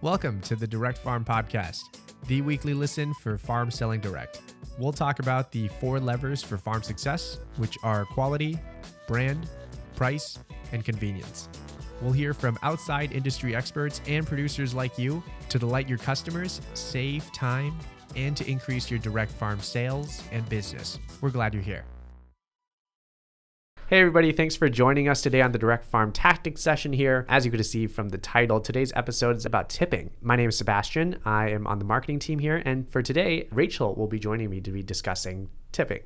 Welcome to the Direct Farm Podcast, the weekly listen for farm selling direct. We'll talk about the 4 levers for farm success, which are quality, brand, price, and convenience. We'll hear from outside industry experts and producers like you to delight your customers, save time, and to increase your direct farm sales and business. We're glad you're here. Hey everybody, thanks for joining us today on the Direct Farm Tactics session here. As you could see from the title, today's episode is about tipping. My name is Sebastian. I am on the marketing team here, and for today, Rachel will be joining me to be discussing tipping.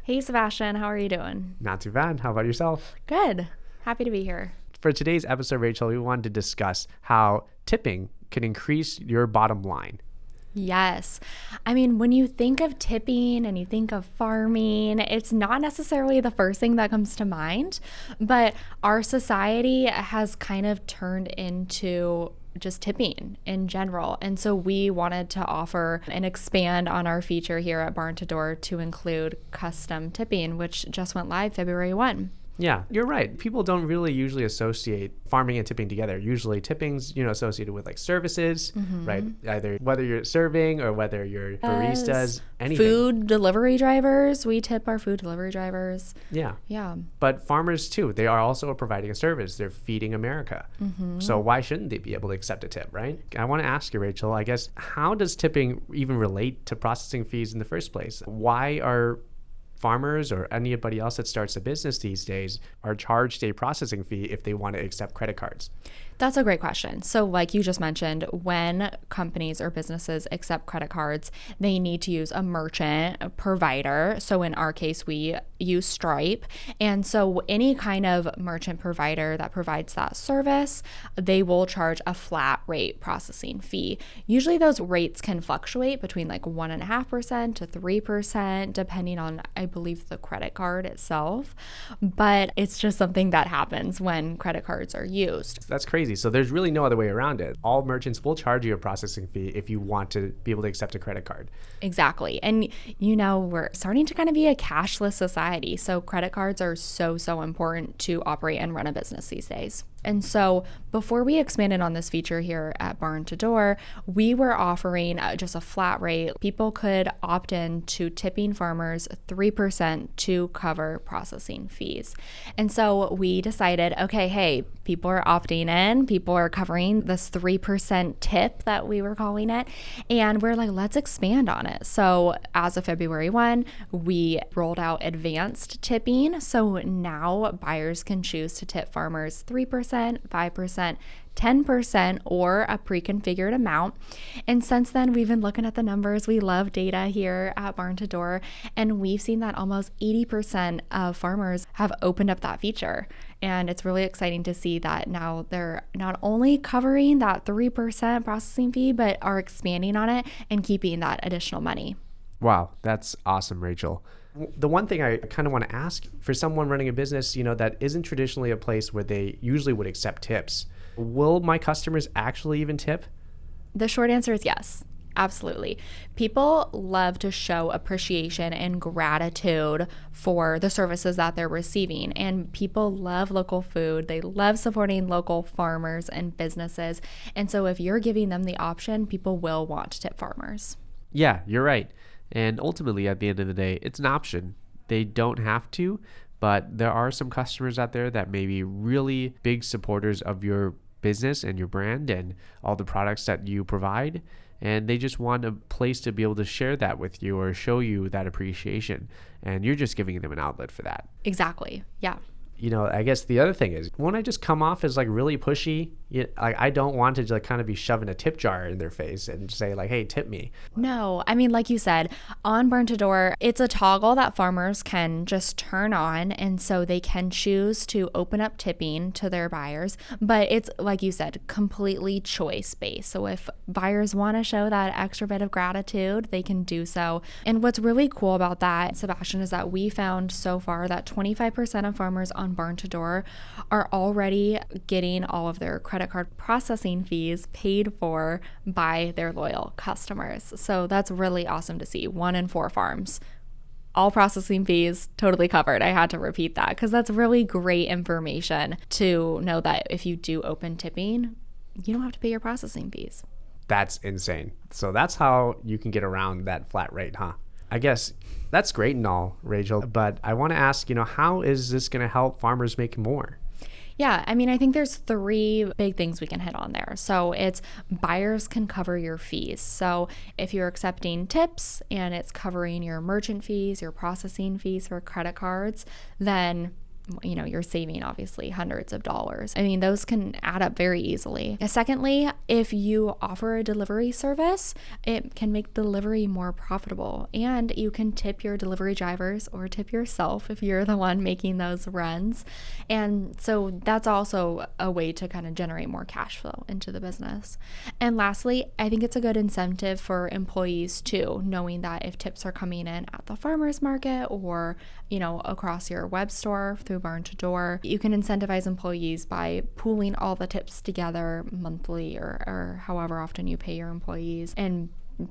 Hey Sebastian, how are you doing? Not too bad. How about yourself? Good. Happy to be here. For today's episode, Rachel, we wanted to discuss how tipping can increase your bottom line. Yes. I mean, when you think of tipping and you think of farming, it's not necessarily the first thing that comes to mind, but our society has kind of turned into just tipping in general. And so we wanted to offer and expand on our feature here at Barn to Door to include custom tipping, which just went live February 1. Yeah, you're right. People don't really usually associate farming and tipping together. Usually tipping's, associated with like services, right? Either whether you're serving or whether you're baristas, anything. Food delivery drivers. We tip our food delivery drivers. Yeah. Yeah. But farmers too, they are also providing a service. They're feeding America. So why shouldn't they be able to accept a tip, right? I want to ask you, Rachel, I guess, how does tipping even relate to processing fees in the first place? Why are farmers or anybody else that starts a business these days are charged a processing fee if they want to accept credit cards? That's a great question. So like you just mentioned, when companies or businesses accept credit cards, they need to use a merchant provider. So in our case, we use Stripe. And so any kind of merchant provider that provides that service, they will charge a flat rate processing fee. Usually those rates can fluctuate between like 1.5% to 3%, depending on, I believe, the credit card itself. But it's just something that happens when credit cards are used. That's crazy. So there's really no other way around it. All merchants will charge you a processing fee if you want to be able to accept a credit card. Exactly. And we're starting to kind of be a cashless society. So credit cards are so important to operate and run a business these days. And so before we expanded on this feature here at Barn to Door, we were offering just a flat rate. People could opt in to tipping farmers 3% to cover processing fees. And so we decided, okay, hey, people are opting in, people are covering this 3% tip that we were calling it. And we're like, let's expand on it. So as of February 1, we rolled out advanced tipping. So now buyers can choose to tip farmers 3%, 5%, 10%, or a pre-configured amount. And since then, we've been looking at the numbers. We love data here at Barn to Door, and we've seen that almost 80% of farmers have opened up that feature. And it's really exciting to see that now they're not only covering that 3% processing fee, but are expanding on it and keeping that additional money. Wow, that's awesome, Rachel. The one thing I kind of want to ask for someone running a business, that isn't traditionally a place where they usually would accept tips, will my customers actually even tip? The short answer is yes, absolutely. People love to show appreciation and gratitude for the services that they're receiving. And people love local food. They love supporting local farmers and businesses. And so if you're giving them the option, people will want to tip farmers. Yeah, you're right. And ultimately, at the end of the day, it's an option. They don't have to, but there are some customers out there that may be really big supporters of your business and your brand and all the products that you provide. And they just want a place to be able to share that with you or show you that appreciation. And you're just giving them an outlet for that. Exactly. Yeah. I guess the other thing is, won't I just come off as like really pushy? I don't want to kind of be shoving a tip jar in their face and say like, hey, tip me. No, I mean, like you said, on Barn to Door, it's a toggle that farmers can just turn on. And so they can choose to open up tipping to their buyers. But it's, like you said, completely choice-based. So if buyers want to show that extra bit of gratitude, they can do so. And what's really cool about that, Sebastian, is that we found so far that 25% of farmers on Barn to Door are already getting all of their credit card processing fees paid for by their loyal customers. So that's really awesome to see. 1 in 4 farms, all processing fees totally covered. I had to repeat that because that's really great information to know that if you do open tipping, you don't have to pay your processing fees. That's insane. So that's how you can get around that flat rate, huh? I guess that's great and all, Rachel, but I want to ask, how is this going to help farmers make more? Yeah, I mean, I think there's 3 big things we can hit on there. So it's buyers can cover your fees. So if you're accepting tips and it's covering your merchant fees, your processing fees for credit cards, then you're saving obviously hundreds of dollars. I mean, those can add up very easily. Secondly, if you offer a delivery service, it can make delivery more profitable, and you can tip your delivery drivers or tip yourself if you're the one making those runs. And so that's also a way to kind of generate more cash flow into the business. And lastly, I think it's a good incentive for employees too, knowing that if tips are coming in at the farmer's market or, across your web store through barn to door, you can incentivize employees by pooling all the tips together monthly or however often you pay your employees and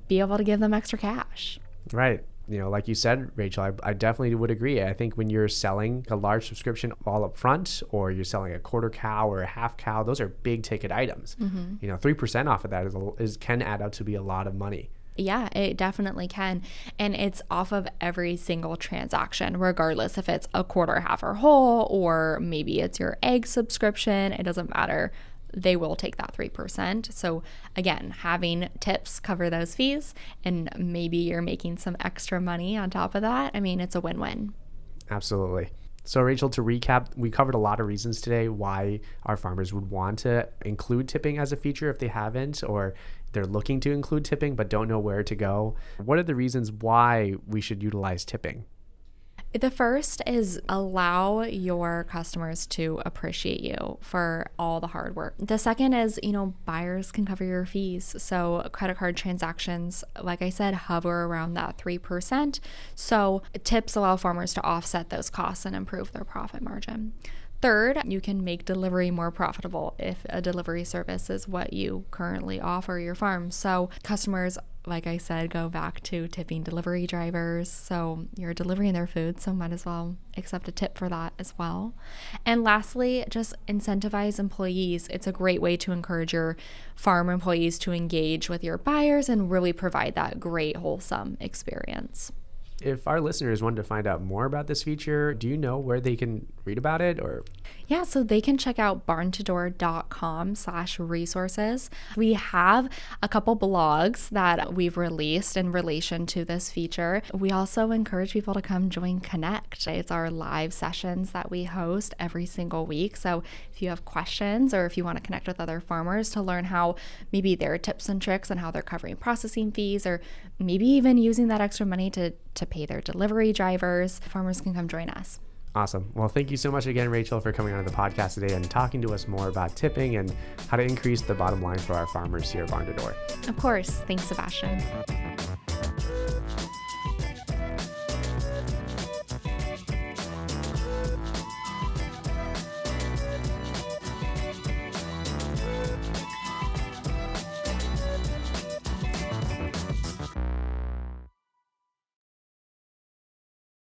be able to give them extra cash. Right. Like you said, Rachel, I definitely would agree. I think when you're selling a large subscription all up front, or you're selling a quarter cow or a half cow, those are big ticket items. 3% off of that can add up to be a lot of money. Yeah, it definitely can. And it's off of every single transaction, regardless if it's a quarter, half, or whole, or maybe it's your egg subscription. It doesn't matter. They will take that 3%. So again, having tips cover those fees, and maybe you're making some extra money on top of that. I mean, it's a win-win. Absolutely. So Rachel, to recap, we covered a lot of reasons today why our farmers would want to include tipping as a feature if they haven't, or they're looking to include tipping but don't know where to go. What are the reasons why we should utilize tipping? The first is allow your customers to appreciate you for all the hard work. The second is, buyers can cover your fees. So credit card transactions, like I said, hover around that 3%. So tips allow farmers to offset those costs and improve their profit margin. Third, you can make delivery more profitable if a delivery service is what you currently offer your farm. So customers, like I said, go back to tipping delivery drivers. So you're delivering their food, so might as well accept a tip for that as well. And lastly, just incentivize employees. It's a great way to encourage your farm employees to engage with your buyers and really provide that great, wholesome experience. If our listeners wanted to find out more about this feature, do you know where they can read about it? Yeah, so they can check out barntodoor.com/resources. We have a couple blogs that we've released in relation to this feature. We also encourage people to come join Connect. It's our live sessions that we host every single week. So if you have questions or if you want to connect with other farmers to learn how maybe their tips and tricks and how they're covering processing fees, or maybe even using that extra money to pay their delivery drivers, farmers can come join us. Awesome. Well, thank you so much again, Rachel, for coming on the podcast today and talking to us more about tipping and how to increase the bottom line for our farmers here at Barn to Door. Of course. Thanks, Sebastian.